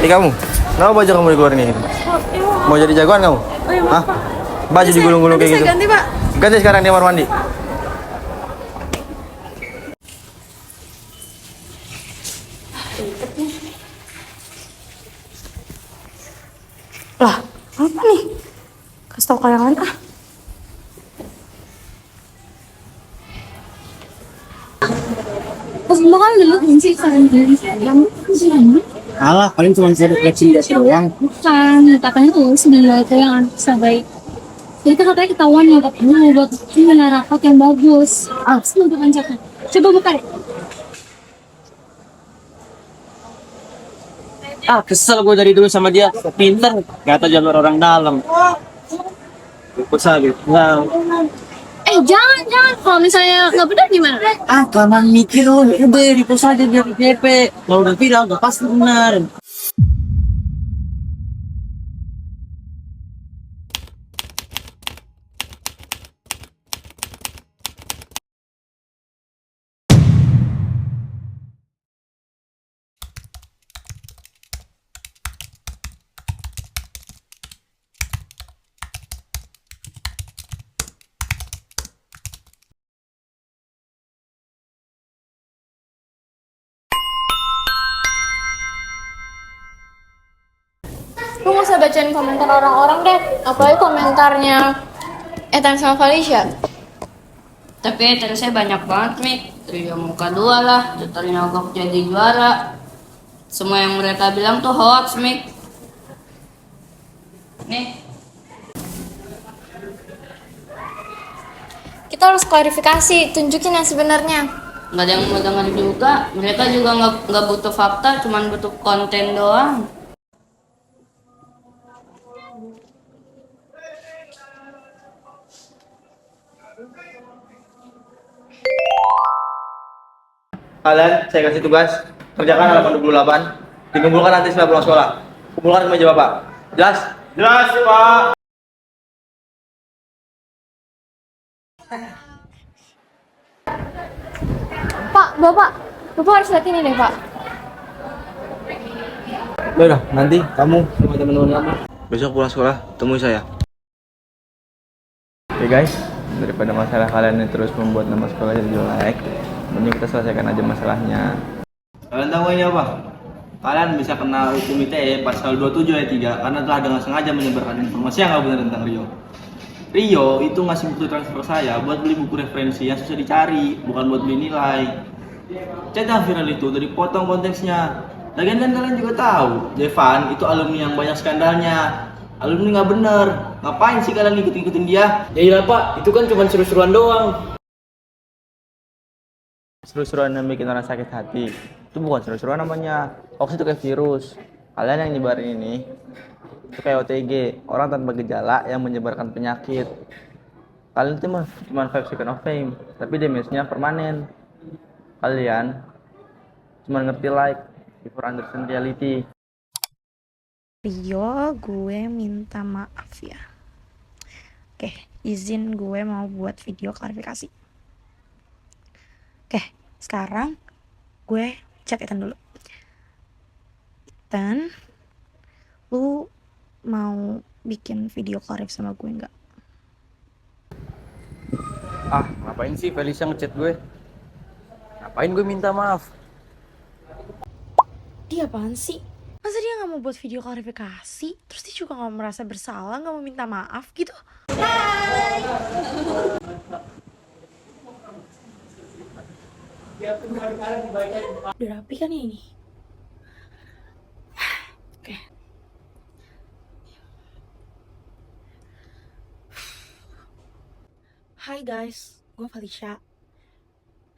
Kamu, kenapa baju kamu dikeluarin ini? Mau jadi jagoan kamu? Hah? Baju digulung-gulung kayak gitu. Ganti, Pak. Ganti sekarang di kamar mandi. Lah, apa nih? Kasih tau kalian lain ah. Pas lo kan dulu kunci kalian yang kunci ini. Alah, paling cuma saya kecil doang. Bukan, katanya tuh sebenarnya itu yang anak sabai. Jadi kan katanya ketahuan ya, tapi mau buat ini rapat yang bagus. Ah, sih untuk anjaknya. Coba buka deh. Ah, kesel gue dari dulu sama dia. Pinter, kata jalur orang dalam. Ikut sabi. Nah, Jangan. Kalau misalnya nggak benar gimana? kelamaan mikir loh. Udah, di pos aja biar DP. Kalau udah viral, udah pasti benar. Lu gak usah bacain komentar orang-orang deh, apalagi komentarnya Ethan sama Felicia. Tapi saya banyak banget, Mik. Trio muka dua lah, Tutorial Nogok jadi juara. Semua yang mereka bilang tuh hoax, Mik. Nih, Kita harus klarifikasi, tunjukin yang sebenarnya. nggak ada yang mau denger juga. Mereka juga nggak butuh fakta, cuman butuh konten doang. Kalian, saya kasih tugas. Kerjakan halaman 28. Dikumpulkan nanti setelah pulang sekolah. Kumpulkan ke meja Bapak. Jelas? Jelas, Pak. Pak, Bapak harus lihat ini deh, Pak. Udah, nanti kamu sama teman-teman kamu besok pulang sekolah temui saya. Oke guys, daripada masalah kalian yang terus membuat nama sekolah jadi jelek, mending kita selesaikan aja masalahnya. Kalian tahu ini apa? Kalian bisa kena hukum ITE pasal 27 ayat 3 karena telah dengan sengaja menyebarkan informasi yang nggak benar tentang Rio. Rio itu ngasih bukti transfer saya buat beli buku referensi yang susah dicari, bukan buat beli nilai. Chat yang viral itu dari potong konteksnya. Lagian kan kalian juga tahu, Jevan itu alumni yang banyak skandalnya. Alumni nggak bener. Ngapain sih kalian ngikutin dia? Ya iya Pak, itu kan cuma seru-seruan doang. Seru-seruan yang bikin orang sakit hati. Itu bukan seru-seruan namanya. Hoax itu kayak virus. Kalian yang nyebarin ini itu kayak OTG, orang tanpa gejala yang menyebarkan penyakit. Kalian itu cuma 5 second of fame, tapi damage-nya permanen. Kalian cuma ngerti like before understand reality. Rio, gue minta maaf ya. Oke, izin gue mau buat video klarifikasi. Oke, sekarang gue chat Ethan dulu. Ethan, lu mau bikin video klarif sama gue nggak? Ah, ngapain sih Felicia ngechat gue? Ngapain gue minta maaf? Dia apaan sih? Masa dia nggak mau buat video klarifikasi? Terus dia juga nggak merasa bersalah, nggak mau minta maaf gitu? Udah rapi kan ya ini? Oke. Hai guys, gue Felicia.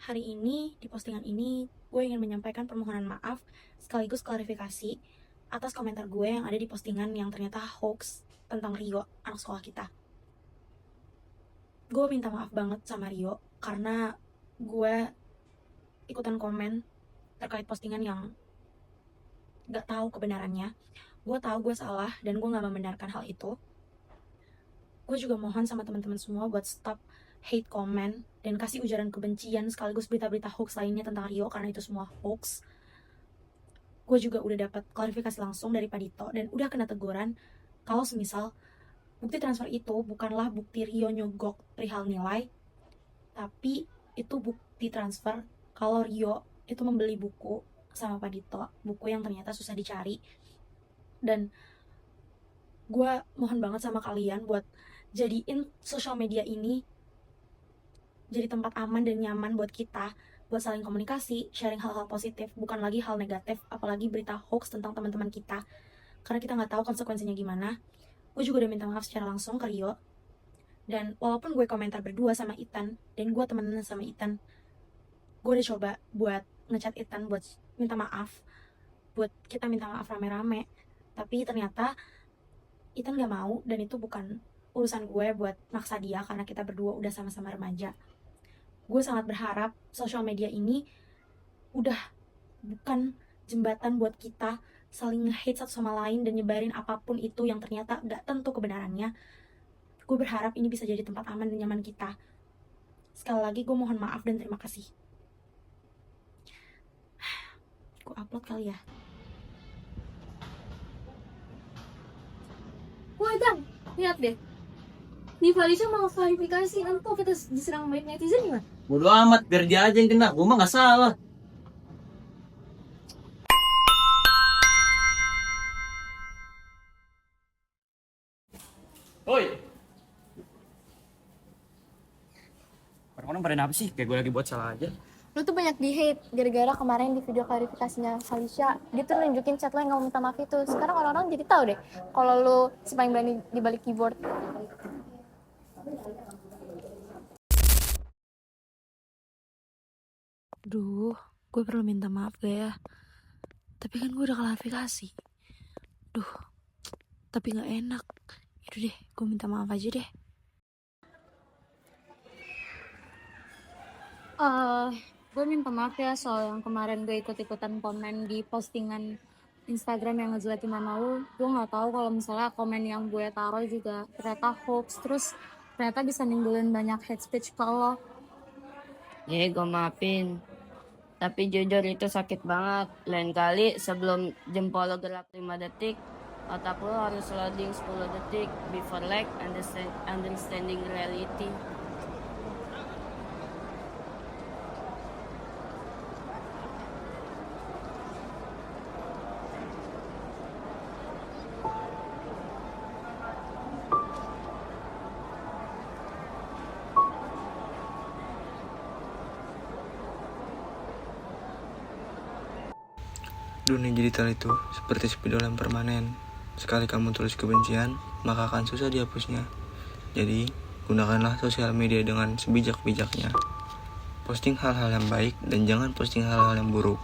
Hari ini, di postingan ini, gue ingin menyampaikan permohonan maaf sekaligus klarifikasi atas komentar gue yang ada di postingan yang ternyata hoax tentang Rio, anak sekolah kita. Gue minta maaf banget sama Rio karena gue ikutan komen terkait postingan yang gak tahu kebenarannya. Gue tahu gue salah dan gue gak membenarkan hal itu. Gue juga mohon sama teman-teman semua buat stop hate comment dan kasih ujaran kebencian sekaligus berita-berita hoax lainnya tentang Rio karena itu semua hoax. gue juga udah dapat klarifikasi langsung dari Pak Dito dan udah kena teguran kalau semisal bukti transfer itu bukanlah bukti Rio nyogok perihal nilai, tapi itu bukti transfer kalau Rio itu membeli buku sama Pak Dito, buku yang ternyata susah dicari. Dan gue mohon banget sama kalian buat jadiin sosial media ini jadi tempat aman dan nyaman buat kita, buat saling komunikasi, sharing hal-hal positif, bukan lagi hal negatif, apalagi berita hoax tentang teman-teman kita, karena kita nggak tahu konsekuensinya gimana. Gue juga udah minta maaf secara langsung ke Rio, dan walaupun gue komentar berdua sama Ethan dan gue temenan sama Ethan, gue udah coba buat ngechat Ethan buat minta maaf, buat kita minta maaf rame-rame, tapi ternyata Ethan gak mau, dan itu bukan urusan gue buat maksa dia karena kita berdua udah sama-sama remaja. Gue sangat berharap sosial media ini udah bukan jembatan buat kita saling nge-hate satu sama lain dan nyebarin apapun itu yang ternyata gak tentu kebenarannya. Gue berharap ini bisa jadi tempat aman dan nyaman kita. Sekali lagi gue mohon maaf dan terima kasih. Gue upload kali ya. Wah, Dang, lihat deh. Di Falisha mau klarifikasi, nanti kok kita diserang baik netizen gimana? Bodo amat, biar dia aja yang kena. Gue mah gak salah. Oi. Orang-orang pada apa sih? Kayak gue lagi buat salah aja. Lu tuh banyak di-hate gara-gara kemarin di video klarifikasinya Falisha. Dia tuh nunjukin chat lo yang gak mau minta maaf itu. Sekarang orang-orang jadi tahu deh kalau lu si paling berani di balik keyboard. Duh, gue perlu minta maaf gak ya? Tapi kan gue udah klarifikasi. Duh, tapi gak enak. Yaudah deh, gue minta maaf aja deh. Gue minta maaf ya soal yang kemarin gue ikut-ikutan komen di postingan Instagram yang ngejelekin nama lu. Gue gak tahu kalau misalnya komen yang gue taruh juga ternyata hoax. Terus ternyata bisa nimbulin banyak hate speech ke lo. Gue maafin. Tapi jujur itu sakit banget. Lain kali sebelum jempol lo gerak 5 detik, otak lo harus loading 10 detik before like understanding reality. Dunia digital itu seperti spidol yang permanen. Sekali kamu tulis kebencian, maka akan susah dihapusnya. Jadi, gunakanlah sosial media dengan sebijak-bijaknya. Posting hal-hal yang baik dan jangan posting hal-hal yang buruk.